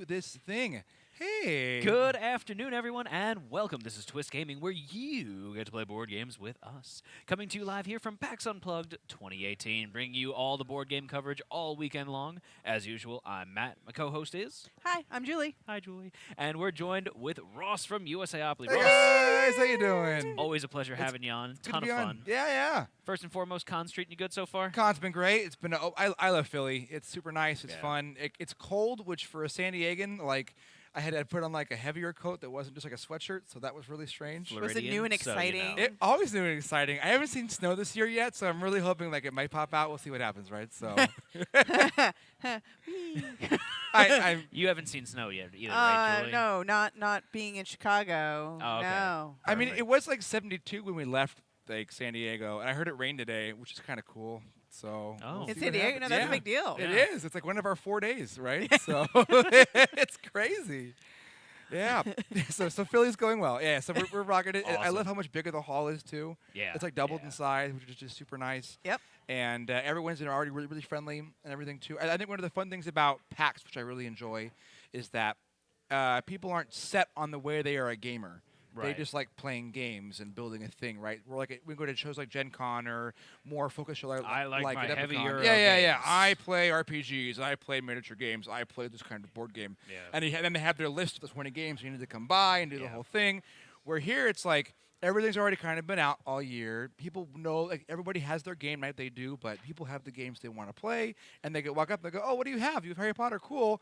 this thing. Hey. Good afternoon, everyone, and welcome. This is Twist Gaming, where you get to play board games with us. Coming to you live here from Pax Unplugged 2018, bringing you all the board game coverage all weekend long. As usual, I'm Matt. My co-host is... Hi, I'm Julie. Hi, Julie. And we're joined with Ross from USAopoly. Hey Ross, guys, how you doing? always a pleasure having you on. Good to Ton of be on. fun. Yeah. First and foremost, Con Street, you good so far? Con's been great. It's been. I love Philly. It's super nice. It's Yeah. fun. It's cold, which for a San Diegan, like I had to put on like a heavier coat that wasn't just like a sweatshirt, so that was really strange. Floridian, Was it new and so you know. exciting? It always new and exciting. I haven't seen snow this year yet, so I'm really hoping like it might pop out. We'll see what happens, right? So I You haven't seen snow yet either, right, Julie? No, not being in Chicago. Oh, okay. No. I mean, Perfect. it was like 72 when we left like San Diego, and I heard it rained today, which is kind of cool. So Oh. we'll In see San what Diego, happens. no, that's Yeah. a big deal. It Yeah. is. It's like one of our 4 days, right? So it's crazy. Yeah. so Philly's going well. Yeah. So we're rocking it. I Awesome. love how much bigger the hall is too. Yeah. It's like doubled yeah. in size, which is just super nice. Yep. And everyone's already really friendly and everything too. I think one of the fun things about PAX, which I really enjoy, is that people aren't set on the way they are a gamer. They Right. just like playing games and building a thing, right? We're like we go to shows like Gen Con or more focused shows I like my at heavy Epicon. Euro Yeah. games. I play RPGs. I play miniature games. I play this kind of board game. Yeah. And then they have their list of the 20 games you need to come by and do the Yeah. whole thing. Where here it's like everything's already kind of been out all year. People know, like everybody has their game night they do, but people have the games they want to play, and they walk up and they go, "Oh, what do you have? You have Harry Potter? Cool.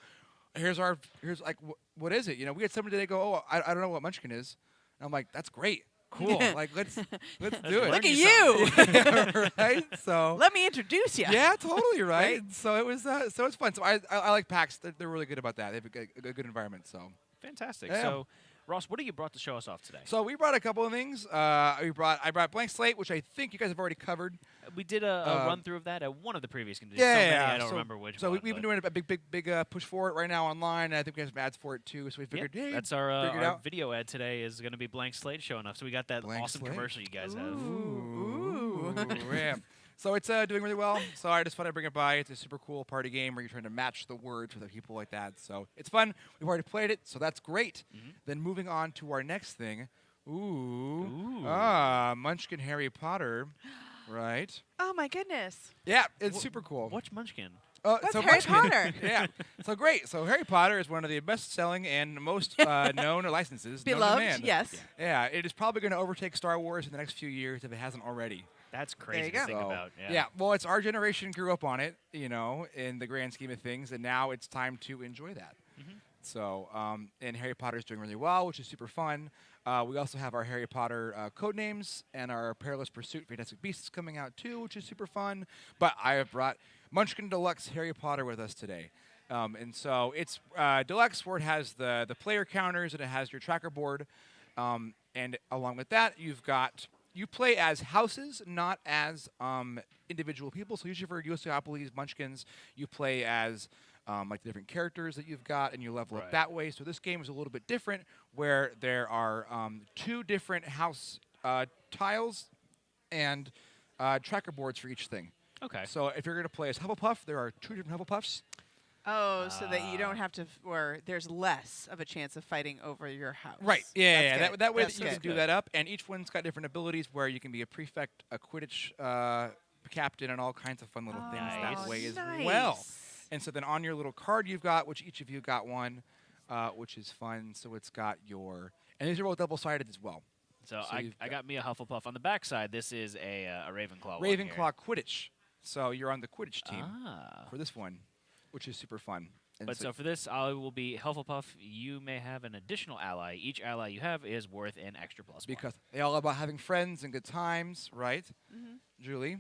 Here's like what is it? You know, we had somebody today go, "Oh, I don't know what Munchkin is." And I'm like, "That's great, cool. Like let's do it." learn Look at you you. Yeah, right? So Let me introduce you. yeah, totally right. So it was so it's fun. So I like PAX. They're really good about that. They have a good environment. So. Fantastic. Yeah. So, Ross, what have you brought to show us off today? So we brought a couple of things. I brought Blank Slate, which I think you guys have already covered. We did a run through of that at one of the previous conditions. Yeah, so many, yeah, I don't so, remember which So one. we've been but doing a big push for it right now online. And I think we have some ads for it too. So we yep, figured, hey, that's figure it our out. video ad today is going to be Blank Slate showing up. So we got that Blank awesome Slate. commercial you guys have. Ooh. Yeah. So it's doing really well. So I just thought I'd bring it by. It's a super cool party game where you're trying to match the words with the people like that. So it's fun. We've already played it, so that's great. Mhm. Then moving on to our next thing. Ooh. Munchkin Harry Potter. Right. Oh my goodness. Yeah, it's super cool. What's Munchkin? What's so Harry Munchkin- Potter? Yeah. So great. So Harry Potter is one of the best-selling and most known licenses. known to Beloved, man. yes. Yeah, it is probably going to overtake Star Wars in the next few years if it hasn't already. That's crazy you to go. think So, about. Yeah. Well, it's our generation grew up on it, you know, in the grand scheme of things, and now it's time to enjoy that. Mhm. So, and Harry Potter is doing really well, which is super fun. We also have our Harry Potter code names and our Perilous Pursuit Fantastic Beasts coming out too, which is super fun. But I have brought Munchkin Deluxe Harry Potter with us today. And so it's Deluxe, where it has the player counters and it has your tracker board. And along with that, you play as houses, not as individual people. So usually for USAopoly's Munchkins, you play as like the different characters that you've got, and you level up Right. that way. So this game is a little bit different, where there are 2 different house tiles and tracker boards for each thing. Okay. So if you're going to play as Hufflepuff, there are 2 different Hufflepuffs. Oh, so that you Ah. don't have to, or there's less of a chance of fighting over your house. Right. Yeah. That's Yeah. good. That way That's that you can good. do that up, and each one's got different abilities where you can be a prefect, a Quidditch captain, and all kinds of fun little things that Nice. way as nice. well. And so then on your little card you've got, which each of you got one, which is fun. So it's got your, and these are both double-sided as well. So, So I you've got me a Hufflepuff. On the backside, this is a Ravenclaw. one here. Ravenclaw Quidditch. So you're on the Quidditch team Ah. for this one, which is super fun. And But so for this, I will be Hufflepuff. You may have an additional ally. Each ally you have is worth an extra +1. because they're all about having friends and good times, right? Mhm. Julie,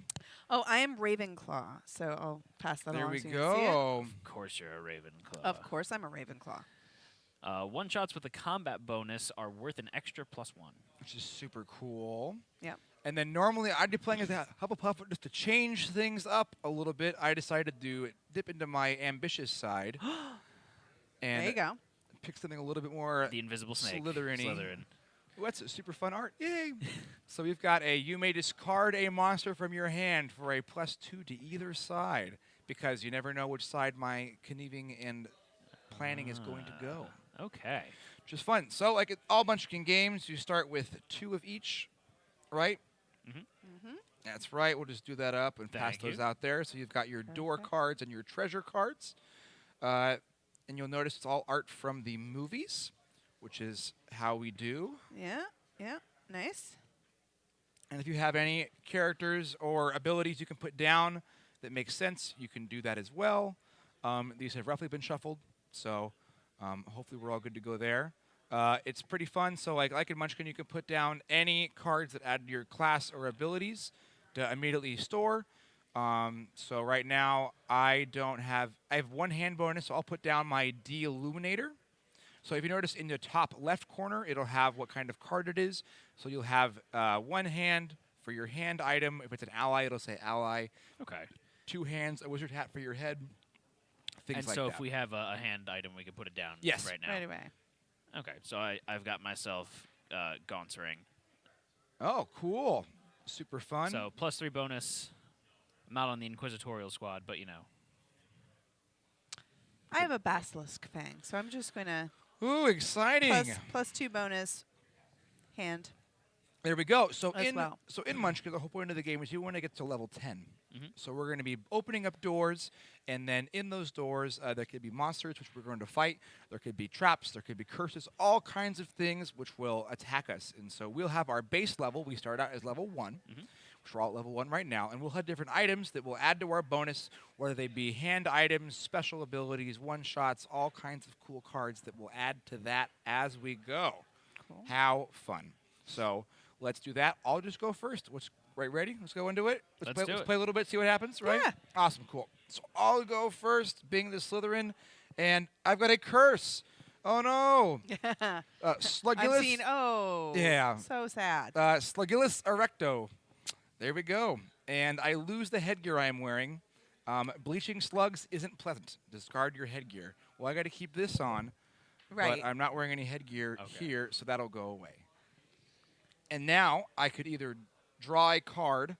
Oh, I am Ravenclaw, so I'll pass that there along we so you can see it. go. Of course, you're a Ravenclaw. Of course, I'm a Ravenclaw. One shots with a combat bonus are worth an extra +1. Which is super cool. Yep. And then normally I'd be playing as a Hufflepuff, but just to change things up a little bit, I decided to dip into my ambitious side and There you go. pick something a little bit more. The invisible snake. Slytherin-y. Slytherin. Ooh, that's a super fun art. Yay! So we've got you may discard a monster from your hand for a +2 to either side, because you never know which side my conniving and planning is going to go. Okay. Which is fun. So, like all Munchkin games, you start with 2 of each, right? That's right. We'll just do that up and pass Thank those you. out there. So you've got your door Perfect. cards and your treasure cards. And you'll notice it's all art from the movies, which is how we do. Yeah. Yeah. Nice. And if you have any characters or abilities you can put down that make sense, you can do that as well. These have roughly been shuffled, so hopefully we're all good to go there. It's pretty fun. So like in Munchkin, you can put down any cards that add to your class or abilities to immediately store. So right now, I have 1 hand bonus, so I'll put down my De-Illuminator. So if you notice in the top left corner, it'll have what kind of card it is. So you'll have 1 hand for your hand item. If it's an ally, it'll say ally. Okay. 2 hands, a wizard hat for your head. Things And like so that. if we have a hand item, we can put it down Yes. right now. Right away. Okay, so I've got myself Gaunt's Ring. Oh, cool. Super fun. So +3 bonus. I'm not on the Inquisitorial squad, but you know. I have a basilisk fang, so I'm just going to Ooh, exciting. +2 bonus hand. There we go. So As well. in Munchkin, the whole point of the game is you want to get to level 10. Mhm. So we're going to be opening up doors, and then in those doors, there could be monsters, which we're going to fight. There could be traps. There could be curses, all kinds of things which will attack us. And so we'll have our base level. We start out as level 1, which we're all at level 1 right now. And we'll have different items that will add to our bonus, whether they be hand items, special abilities, one-shots, all kinds of cool cards that will add to that as we go. Cool. How fun. So let's do that. I'll just go first. Ready? Let's go into it. Let's do it. Play a little bit, see what happens, right? Yeah. Awesome, cool. So I'll go first, being the Slytherin, and I've got a curse. Oh, no. Slugulus. I've seen, Yeah. so sad. Slugulus erecto. There we go. And I lose the headgear I am wearing. Bleaching slugs isn't pleasant. Discard your headgear. Well, I got to keep this on. Right. But I'm not wearing any headgear Okay. here, so that'll go away. And now I could either draw a card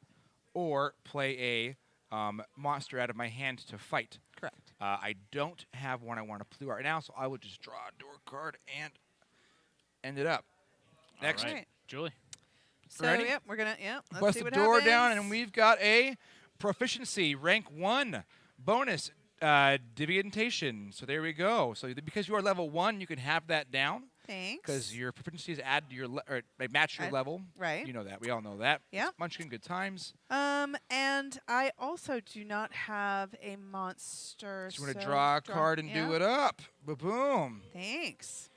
or play a monster out of my hand to fight. Correct. I don't have one I want to play right now, so I will just draw a door card and end it up. Next. All right. Right. Julie. So, Ready? yep, we're going to, let's Bust see the what door down, happens. and we've got a proficiency, rank 1, bonus, divination. So there we go. So because you are level 1, you can have that down. Thanks. Because your proficiencies add to your or they match your Add- level. right. You know that. We all know that. Yeah. Munchkin, good times. And I also do not have a monster. So you want to draw a card and do it up. Boom. Thanks.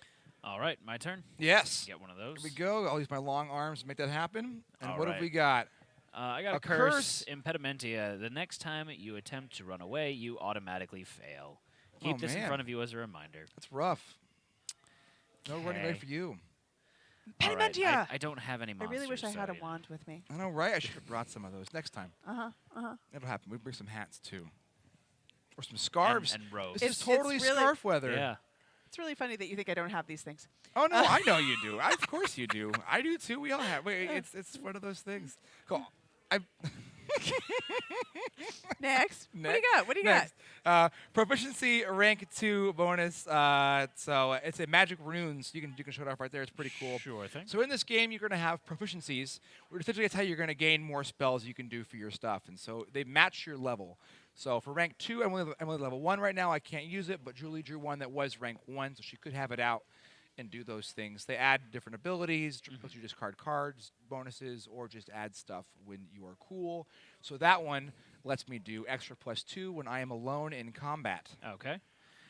All right, my turn. Yes. Get one of those. Here we go. I'll use my long arms to make that happen. And All what have right. we got? I got A a curse. curse. Impedimentia. The next time you attempt to run away, you automatically fail. Keep Oh, this in man. front of you as a reminder. That's rough. No running away Okay. for you. All right, Impedimentia! I don't have any I monsters. really wish I so, had a you know. wand with me. I know, right? I should have brought some of those next time. Uh-huh. It'll happen. We bring some hats too, or some scarves. And robes. This is It's totally really- scarf weather. Yeah. It's really funny that you think I don't have these things. Oh no, I know you do. Of course you do. I do too. We all have. Wait, it's one of those things. Cool. Next. What do you got? What do you Next. Proficiency rank 2 bonus. So it's a magic runes. You can show it off right there. It's pretty cool. Sure thing. So in this game, you're going to have proficiencies. Which essentially, that's how you're going to gain more spells you can do for your stuff. And so they match your level. So for rank 2, I'm only level 1 right now. I can't use it, but Julie drew one that was rank 1, so she could have it out and do those things. They add different abilities, lets you discard cards, bonuses, or just add stuff when you are cool. So that one lets me do extra +2 when I am alone in combat. Okay.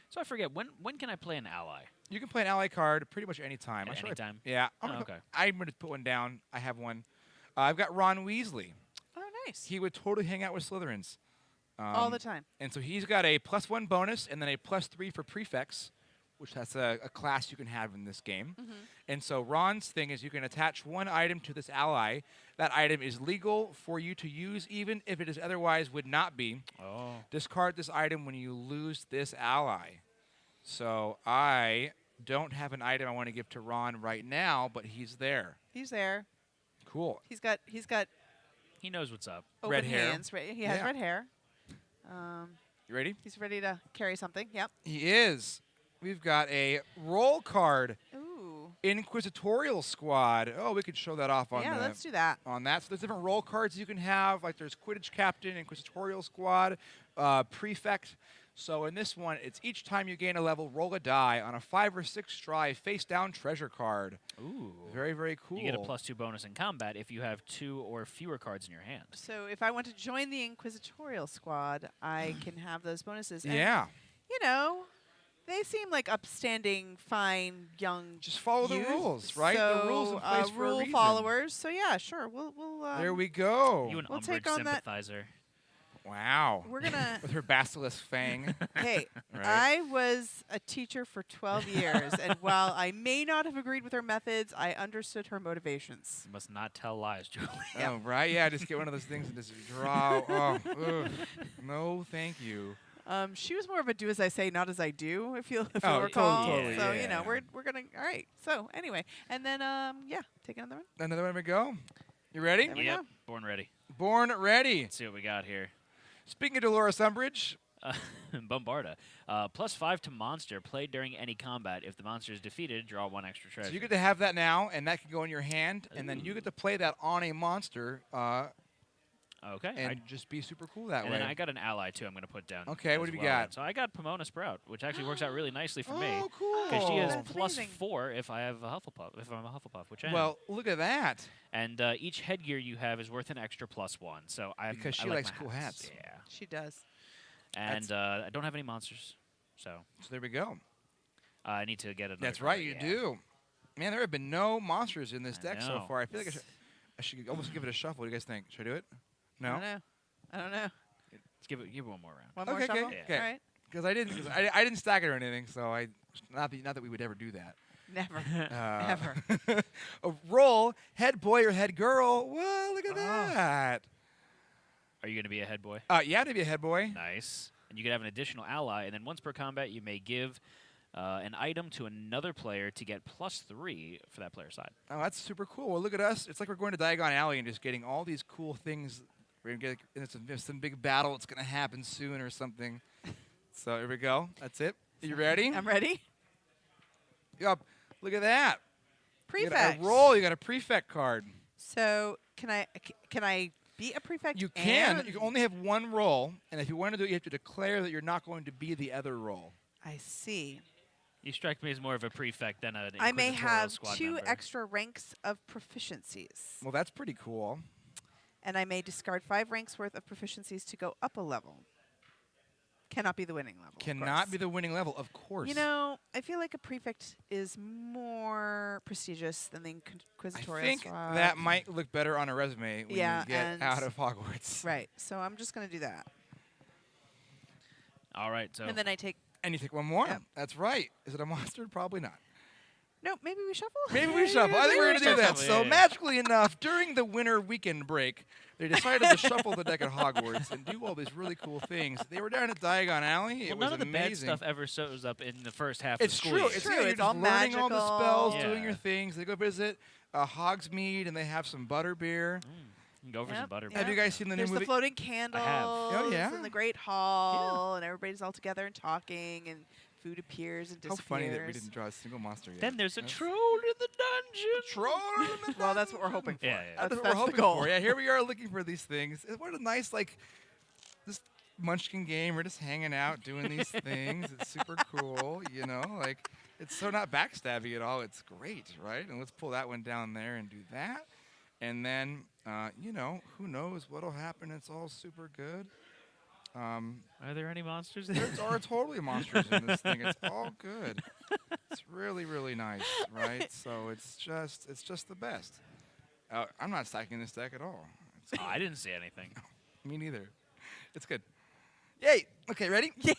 So I forget, when can I play an ally? You can play an ally card pretty much any time. At I any time? Yeah. Oh, okay. I'm going to put one down. I have one. I've got Ron Weasley. Oh, nice. He would totally hang out with Slytherins. All the time. And so he's got a +1 bonus and then a +3 for prefects, which that's a class you can have in this game. And so Ron's thing is you can attach one item to this ally. That item is legal for you to use even if it is otherwise would not be. Oh. Discard this item when you lose this ally. So I don't have an item I want to give to Ron right now, but he's there. He's there. Cool. He's got He knows what's up. open Red hair. hands. Right? He has Yeah. red hair. You ready? He's ready to carry something. Yep. He is. we've got a roll card. Ooh. Inquisitorial Squad. Oh, we could show that off on Yeah, let's do that. on that. So there's different role cards you can have. Like there's Quidditch Captain, Inquisitorial Squad, Prefect. So in this one, it's each time you gain a level, roll a die on a 5 or 6 try face-down treasure card. Ooh. Very, very cool. You get a +2 bonus in combat if you have 2 or fewer cards in your hand. So if I want to join the Inquisitorial Squad, I can have those bonuses. And, Yeah. you know, they seem like upstanding, fine, young. Just follow the youth. rules, right? So, The rules in place for a rule reason. followers. So yeah, sure. We'll There we go. You an we'll Umbridge take on that- sympathizer. Wow. we're gonna. With her basilisk fang. Hey, Right. I was a teacher for 12 years, and while I may not have agreed with her methods, I understood her motivations. You must not tell lies, Julie. Yeah. Oh, right? Yeah, just get one of those things and just draw. Oh, ugh. No, thank you. She was more of a do as I say, not as I do, if you Oh, will recall. totally, so yeah. you know, we're gonna. All right. So anyway, and then yeah, take another one. Another one we go. You ready? There we Yep. go. Born ready. Born ready. Let's see what we got here. Speaking of Dolores Umbridge, Bombarda. +5 to monster. Played during any combat. If the monster is defeated, draw 1 extra treasure. so you get to have that now, and that can go in your hand, and then you get to play that on a monster, Okay. and just be super cool that and way. then I got an ally, too, I'm going to put down. Okay, what as do we well. got? So I got Pomona Sprout, which actually works out really nicely for me. Oh, cool. Because she has That's amazing. +4 if I have a Hufflepuff, if I'm a Hufflepuff, which I am. Well, look at that. And each headgear you have is worth an extra +1. So I Because she like likes my cool hats. Yeah. She does. And I don't have any monsters, so So there we go. I need to get another. That's card, right, you yeah. do. Man, there have been no monsters in this I deck so know. far. I feel like I should almost give it a shuffle. What do you guys think? Should I do it? I No? don't know. I don't know. Let's give it one more round. One more Okay, shuffle. okay, okay. All right. Because I didn't stack it or anything, so not that we would ever do that. Never. Ever. A roll, head boy or head girl. Well, look at that. Are you going to be a head boy? Yeah, to be a head boy. Nice. And you can have an additional ally, and then once per combat, you may give an item to another player to get +3 for that player's side. Oh, that's super cool. Well, look at us. It's like we're going to Diagon Alley and just getting all these cool things. We're going to get some big battle. It's going to happen soon or something. So here we go. That's it. You ready? I'm ready. Yup. Look at that. You got Prefect. a roll. You got a prefect card. So can I be a prefect? You can. and- You can only have one roll, and if you want to do it, you have to declare that you're not going to be the other role. I see. You strike me as more of a prefect than an I may Inquisitorial have squad 2 member. extra ranks of proficiencies, Well, that's pretty cool. and I may discard 5 ranks worth of proficiencies to go up a level. Cannot be the winning level. of Cannot course. be the winning level, of course. You know, I feel like a prefect is more prestigious than the I Inquisitorial think Squad. that might look better on a resume when Yeah, you get and- out of Hogwarts. Right. So I'm just gonna do that, All right, so and then I take. And you take one more. Yep. That's right. Is it a monster? Probably not. No, maybe we shuffle. Maybe we shuffle. I think we're going to do that. shuffle, So yeah. magically enough, during the winter weekend break, they decided to shuffle the deck at Hogwarts and do all these really cool things. They were down at Diagon Alley. It well, was none of the bad amazing. stuff ever shows up in the first half It's of the school true. year. It's True, true. You're it's just all learning all the spells, magical. doing your Yeah. things. They go visit Hogsmeade, and they have some butterbeer. You can go for some Yep, butter. yep. Have you guys seen the new There's movie? the floating candles. Oh, yeah? In the Great Hall, and everybody's all together and talking, and food appears and How disappears. funny that we didn't draw a single monster yet. Then there's a That's- troll in the dungeon. Troll. Well, that's what we're hoping for. Yeah, yeah. That's what That's we're hoping the goal. for. Yeah, here we are looking for these things. What a nice, this Munchkin game. We're just hanging out doing these things. It's super cool, you know? Like, it's so not backstabby at all. It's great, right? And let's pull that one down there and do that. And then, you know, who knows what'll happen. It's all super good. Are there any monsters There there? are totally monsters in this thing. It's all good. It's really, really nice, right? So it's just the best. I'm not stacking this deck at all. It's Oh, I didn't see anything. Me neither. It's good. Yay! Okay, ready? Yay!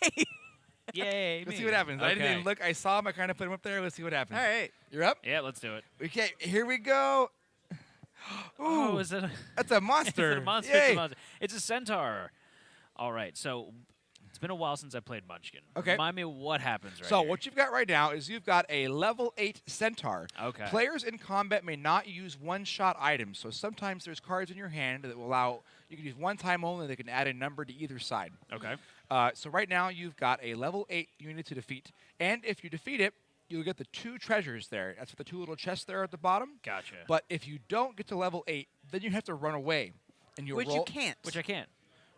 Yay, Let's me. see what happens. I didn't Okay. even look. I saw him. I kind of put him up there. Let's see what happens. All right. You're up? Yeah, let's do it. Okay, here we go. Oh, Ooh, is it a, that's a monster. is it a monster? Yay. It's a monster. It's a centaur. All right, so it's been a while since I played Munchkin. Okay. Remind me what happens right So here. what you've got right now is you've got a level 8 centaur. Okay. Players in combat may not use one-shot items. So sometimes there's cards in your hand that will allow you can use one time only. They can add a number to either side. Okay. So right now you've got a level 8 unit to defeat, and if you defeat it, you'll get the 2 treasures there. That's the 2 little chests there at the bottom. Gotcha. But if you don't get to level 8, then you have to run away, and you'll Which roll. you can't. Which I can't.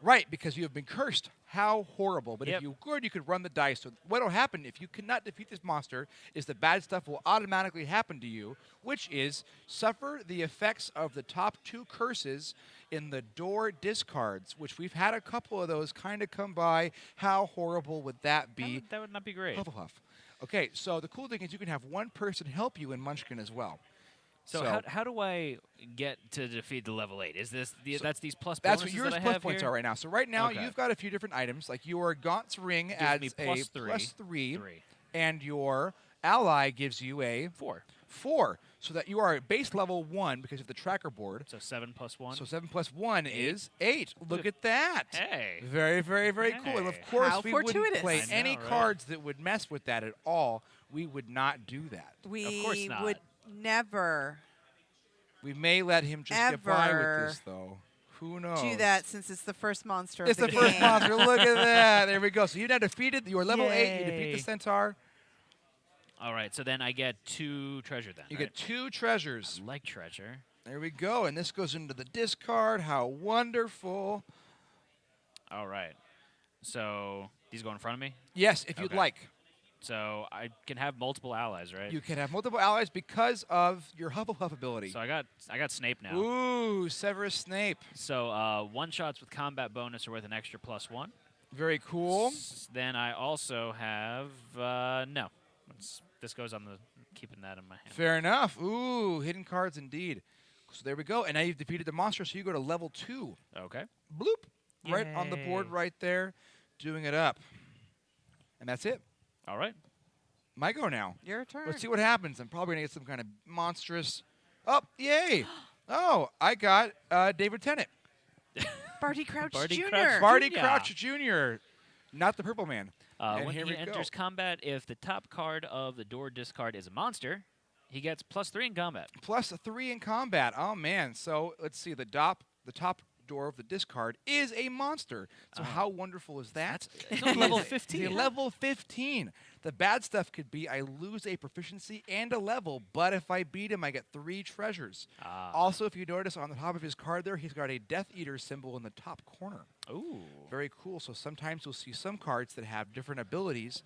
Right, because you have been cursed. How horrible. But Yep. if you could, you could run the dice. So what will happen if you cannot defeat this monster is the bad stuff will automatically happen to you, which is suffer the effects of the top 2 curses in the door discards, which we've had a couple of those kind of come by. How horrible would that be? That would not be great. Hufflepuff. Okay, so the cool thing is you can have one person help you in Munchkin as well. So how do I get to defeat the level 8? Is this that's these plus That's bonuses what yours that I plus have points here? are right now. So right now Okay. you've got a few different items. Like your Gaunt's ring Gives adds me a plus plus 3. 3, and your ally gives you a 4. 4, so that you are at base level 1 because of the tracker board. So 7 plus 1. So 7 plus 1 8. is 8. Look at that. Hey. Very, very, very cool. And of Hey. course, How we wouldn't fortuitous. play I know, any right? cards that would mess with that at all. We would not do that. We course not. would never We may let him just get by with Ever this, though. Who knows? do that since it's the first monster It's of the the first game. monster. Look at that. There we go. So you now defeated. You are level 8. You defeat Yay. the centaur. All right, so then I get 2 treasure then. You right? get 2 treasures. I like treasure. There we go. And this goes into the discard. How wonderful. All right. So these go in front of me. Yes, if you'd Okay. like. So I can have multiple allies, right? You can have multiple allies because of your Hufflepuff ability. So I got Snape now. Ooh, Severus Snape. So one shots with combat bonus are worth an extra +1. Very cool. Then I also have no. This goes on the keeping that in my hand. Fair enough. Ooh, hidden cards indeed. So there we go. And now you've defeated the monster, so you go to level 2. Okay. Bloop. Right on the board Yay. right there. Doing it up. And that's it. All right. My go now. Your turn. Let's see what happens. I'm probably going to get some kind of monstrous... Oh, yay. Oh, I got David Tennant. Barty Crouch Barty Jr. Crouch Barty Jr. Crouch Jr., not the purple man. And When here he we enters go. combat, if the top card of the door discard is a monster, he gets +3 in combat. Plus 3 in combat. Oh, man. So let's see. The top door of the discard is a monster. So how wonderful is that? It's only level It's a 15. level 15. The bad stuff could be I lose a proficiency and a level, but if I beat him, I get 3 treasures. Ah. Also, if you notice on the top of his card there, he's got a Death Eater symbol in the top corner. Ooh. Very cool. So sometimes you'll see some cards that have different abilities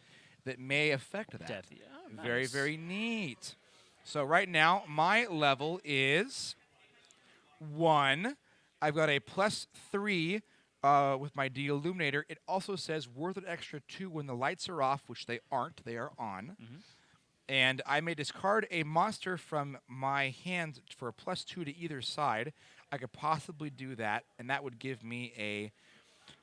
that may affect that. Death. Oh, Very, nice. very neat. So right now, my level is 1. I've got a +3 with my De-Illuminator. It also says worth an extra 2 when the lights are off, which they aren't. They are on. Mhm. And I may discard a monster from my hand for a +2 to either side. I could possibly do that, and that would give me a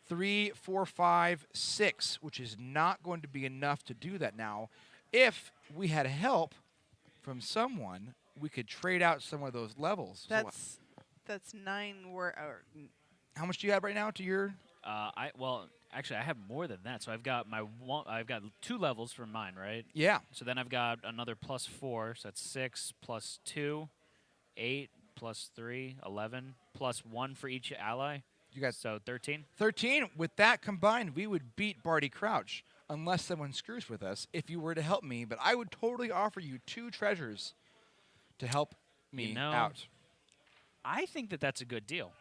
3, 4, 5, 6, which is not going to be enough to do that now. If we had help from someone, we could trade out some of those levels. So That's 9 how much do you have right now to your... Actually, I have more than that. So I've got I've got 2 levels from mine, right? Yeah. So then I've got another +4, so that's 6 + 2, 8 + 3, 11 +1 for each ally. You guys... So 13. 13. With that combined, we would beat Barty Crouch, unless someone screws with us, if you were to help me. But I would totally offer you 2 treasures to help me You know, out. I think that's a good deal.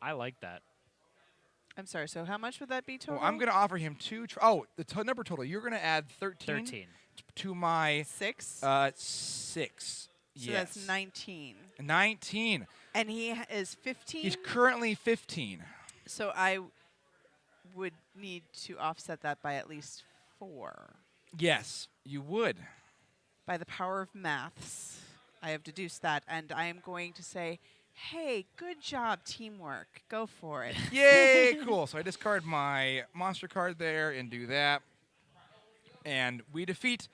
I like that. I'm sorry. So how much would that be total? Well, I'm going to offer him 2... the number total. You're going to add 13, 13. to my 6. 6. So Yes. that's 19. 19. And he is 15. He's currently 15. So I would need to offset that by at least 4. Yes, you would. By the power of maths, I have deduced that, and I am going to say, hey, good job, teamwork. Go for it. Yay, cool. So I discard my monster card there and do that. And we defeat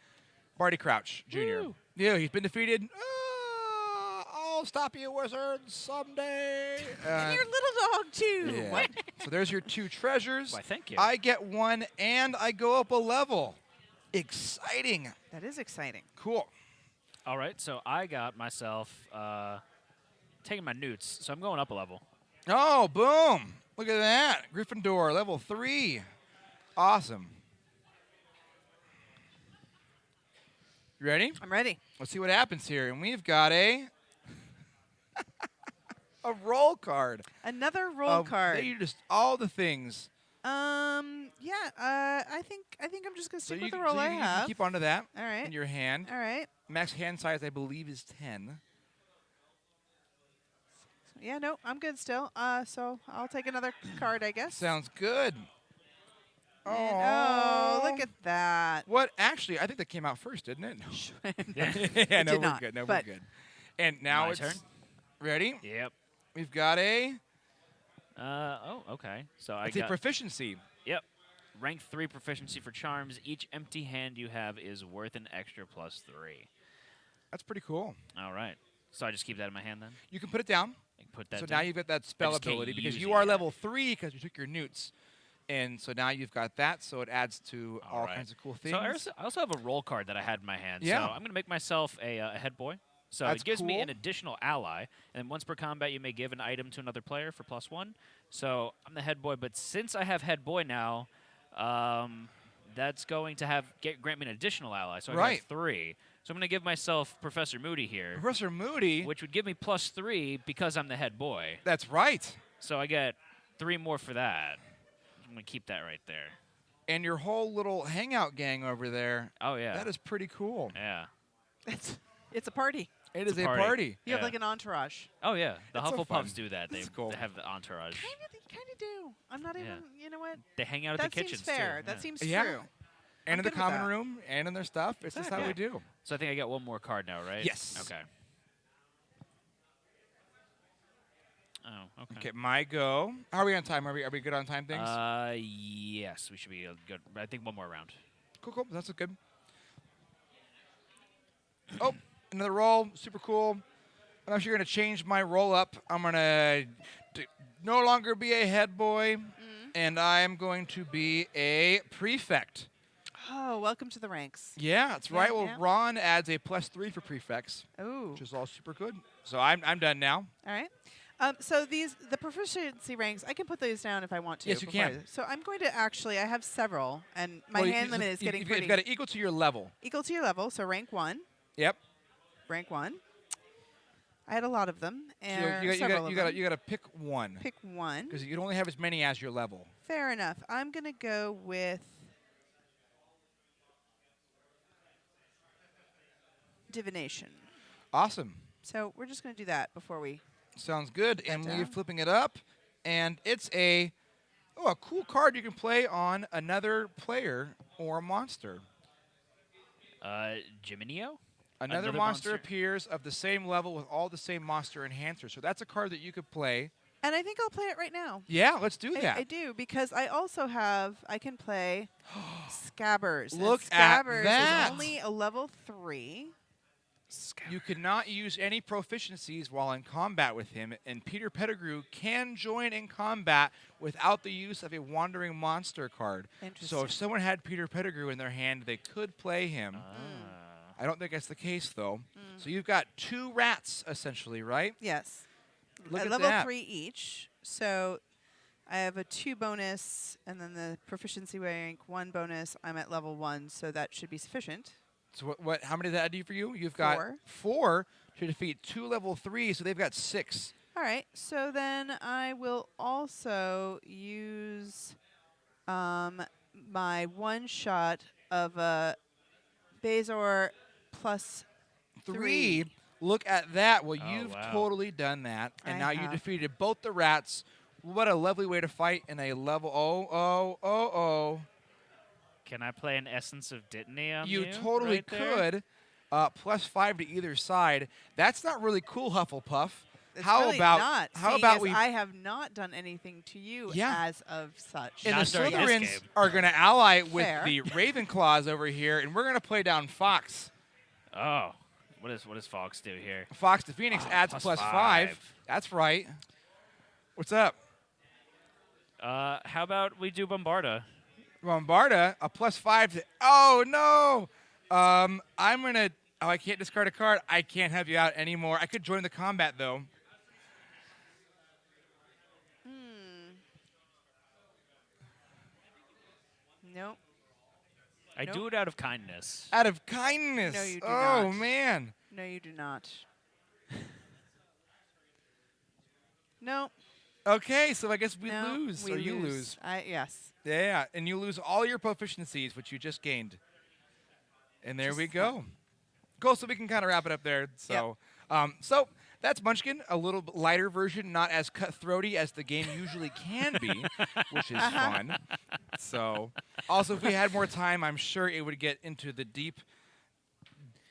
Barty Crouch Jr. Woo. Yeah, he's been defeated. I'll stop you, wizards, someday. And your little dog, too. Yeah. What? So there's your 2 treasures. Why, thank you. I get 1, and I go up a level. Exciting. That is exciting. Cool. All right, so I got myself taking my newts, so I'm going up a level. Oh, boom. Look at that. Gryffindor, level 3. Awesome. You ready? I'm ready. Let's see what happens here. And we've got a roll card. Another roll card. They just all the things. Yeah. I think I'm just gonna stick with the roll so I you have. can keep onto that All right. in your hand. All right. Max hand size, I believe, is 10. Yeah. No, I'm good still. So I'll take another card, I guess. Sounds good. And, oh, look at that. What? Actually, I think that came out first, didn't it? No. It no, did we're not, good. No, we're but- good. And now My it's turn? ready. Yep. We've got a Oh, okay. So I it's a got proficiency. Yep. Rank 3 proficiency for charms. Each empty hand you have is worth an extra +3. That's pretty cool. All right. So I just keep that in my hand then? You can put it down. I can put that So down. now you've got that spell just can't ability because use you it are yet. level 3 because you took your newts. And so now you've got that, so it adds to all right. kinds of cool things. So I also have a roll card that I had in my hand. Yeah. So I'm going to make myself a head boy. So That's it gives me cool. an additional ally. And once per combat, you may give an item to another player for +1. So I'm the head boy. But since I have head boy now, that's going to grant me an additional ally. So I Right. have 3. So I'm going to give myself Professor Moody here, Professor Moody. which would give me +3 because I'm the head boy. That's right. So I get 3 more for that. I'm going to keep that right there. And your whole little hangout gang over there. Oh, yeah. That is pretty cool. Yeah. It's a party. It It's is a a party. party. You have Yeah. like an entourage. Oh, yeah. The That's so fun. Hufflepuffs do that. They That's cool. have the entourage. Kind of do. I'm not Yeah. even. You know what? They hang out at That the kitchens, seems fair. too. That Yeah. seems Yeah. true. And I'm in the good with common that. room and in their stuff. It's just how we do. So I think I get one more card now, right? Yes. Okay. Oh, okay. Okay, my go. How are we on time? Are we good on time things? Yes, we should be good. I think one more round. Cool. That's good. Oh, another roll. Super cool. I'm actually going to change my roll up. I'm going to no longer be a head boy, and I'm going to be a prefect. Oh, welcome to the ranks. Yeah, that's Yeah, right. Well, yeah. Ron adds a +3 for prefects, Oh. which is all super good. So I'm done now. All right. So the proficiency ranks, I can put those down if I want to. Yes, you before can. So I'm going to I have several, and my Well, hand limit is getting you've pretty got to equal to your level. equal to your level. So rank 1, Yep. rank 1. I had a lot of them, So and you several of them. got to pick one Pick one. because you can only have as many as your level. Fair enough. I'm going to go with divination. Awesome. So we're just going to do that before we. Sounds good. And we're down. flipping it up, and it's a cool card you can play on another player or a monster. Jimineo? Another monster appears of the same level with all the same monster enhancers. So that's a card that you could play. And I think I'll play it right now. Yeah, let's do that. I do, because I also I can play Scabbers. And Look at Scabbers that. is only a level 3. You cannot use any proficiencies while in combat with him, and Peter Pettigrew can join in combat without the use of a wandering monster card. So Interesting. if someone had Peter Pettigrew in their hand, they could play him. I don't think that's the case, though. So you've got 2 rats, essentially, right? Yes. Look at level that. 3 each. So I have a 2 bonus, and then the proficiency rank 1 bonus. I'm at level 1, so that should be sufficient. So what? How many did that do for you? You've got 4 to defeat 2 level 3, so they've got 6. All right. So then I will also use my 1 shot of a Bazor plus 3. Look at that. Well, Oh, you've wow. totally done that, and I now you have. defeated both the rats. What a lovely way to fight in a level. Oh. Can I play an Essence of Dittany on You you? totally right there? could. +5 to either side. That's not really cool, Hufflepuff. It's how really about not, how seeing about as we? I have not done anything to you Yeah. as of such. And the Not during this Slytherins game. are going to ally with Fair. the Ravenclaws over here, and we're going to play down Fox. Oh. What does Fox do here? Fox the Phoenix adds +5. +5. That's right. What's up? How about we do Bombarda? Bombarda, a +5 to. Oh, no. I'm going to. Oh, I can't discard a card. I can't have you out anymore. I could join the combat, though. Nope. I Nope. do it out of kindness. Out of kindness. No, you do oh not. man. No, you do not. Nope. Okay, so I guess we No, lose, we or you lose. Yes. Yeah, and you lose all your proficiencies, which you just gained. And there we go. Cool. So we can kind of wrap it up there. So, so that's Munchkin, a little bit lighter version, not as cutthroaty as the game usually can be, which is fun. So, also, if we had more time, I'm sure it would get into the deep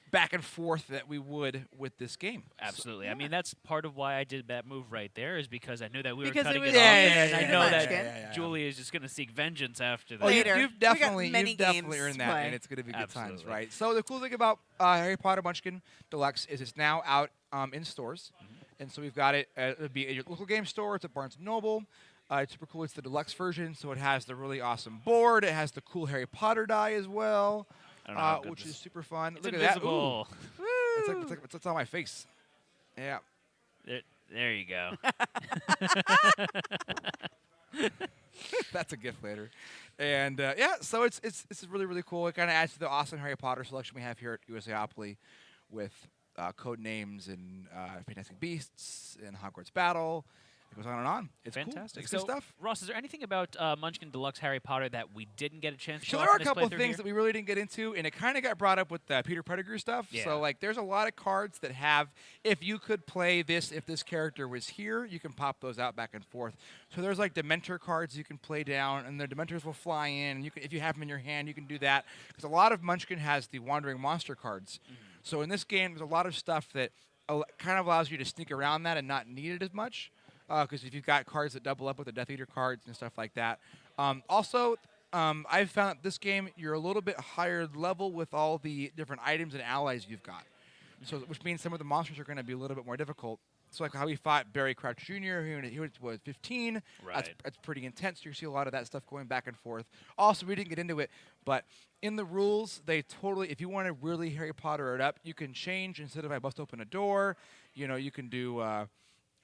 back and forth that we would with this game. Absolutely. So, I mean, that's part of why I did that move right there, is because I knew that we Because were it cutting was it off, Yeah, and yeah, I yeah, know yeah, that yeah, yeah, yeah. Julie is just going to seek vengeance after that. Oh, Later. you've We got definitely, many you've definitely games earned to that, play. and it's going to be good times, Absolutely. right? So the cool thing about Harry Potter Munchkin Deluxe is it's now out in stores, and so we've got it. It'll be at your local game store. It's at Barnes & Noble. It's super cool. It's the deluxe version, so it has the really awesome board. It has the cool Harry Potter die as well, I don't know how good which this- is super fun. It's Look invisible. at that! Ooh. It's on my face. Yeah. There you go. That's a gift later. And yeah, so it's really, really cool. It kind of adds to the awesome Harry Potter selection we have here at USAopoly with code names and Fantastic Beasts and Hogwarts Battle. It goes on and on. It's Fantastic. Cool. It's So, good stuff. Ross, is there anything about Munchkin Deluxe Harry Potter that we didn't get a chance to So show there off are in a this couple of playthrough things here? that we really didn't get into, and it kind of got brought up with Peter Pettigrew stuff. Yeah. So like, there's a lot of cards that have, if you could play this, if this character was here, you can pop those out back and forth. So there's like Dementor cards you can play down, and the Dementors will fly in. And you can, if you have them in your hand, you can do that. Because a lot of Munchkin has the Wandering Monster cards. So in this game, there's a lot of stuff that kind of allows you to sneak around that and not need it as much. Because if you've got cards that double up with the Death Eater cards and stuff like that. Also, I've found this game, you're a little bit higher level with all the different items and allies you've got. So, which means some of the monsters are going to be a little bit more difficult. So like how we fought Barry Crouch Jr., he was 15. Right. That's pretty intense. You see a lot of that stuff going back and forth. Also, we didn't get into it, but in the rules, they totally, if you want to really Harry Potter it up, you can change. Instead of I bust open a door, you can do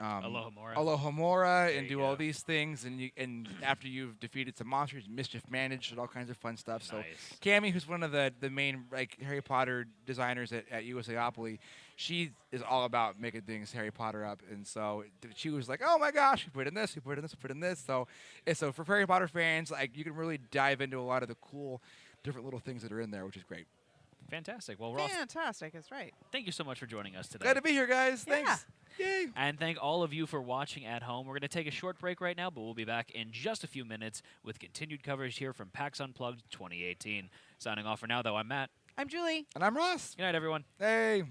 Alohomora. Alohomora There and you do all go. these things, and after you've defeated some monsters, mischief managed and all kinds of fun stuff. So Nice. Cammy, who's one of the main like Harry Potter designers at USAopoly, she is all about making things Harry Potter up, and so she was like, "Oh my gosh, we put in this, we put in this, we put in this." So for Harry Potter fans, like you can really dive into a lot of the cool, different little things that are in there, which is great. Fantastic. Well, Ross, Fantastic. That's right. thank you so much for joining us today. Glad to be here, guys. Yeah. Thanks. Yay. And thank all of you for watching at home. We're going to take a short break right now, but we'll be back in just a few minutes with continued coverage here from PAX Unplugged 2018. Signing off for now, though, I'm Matt. I'm Julie. And I'm Ross. Good night, everyone. Hey.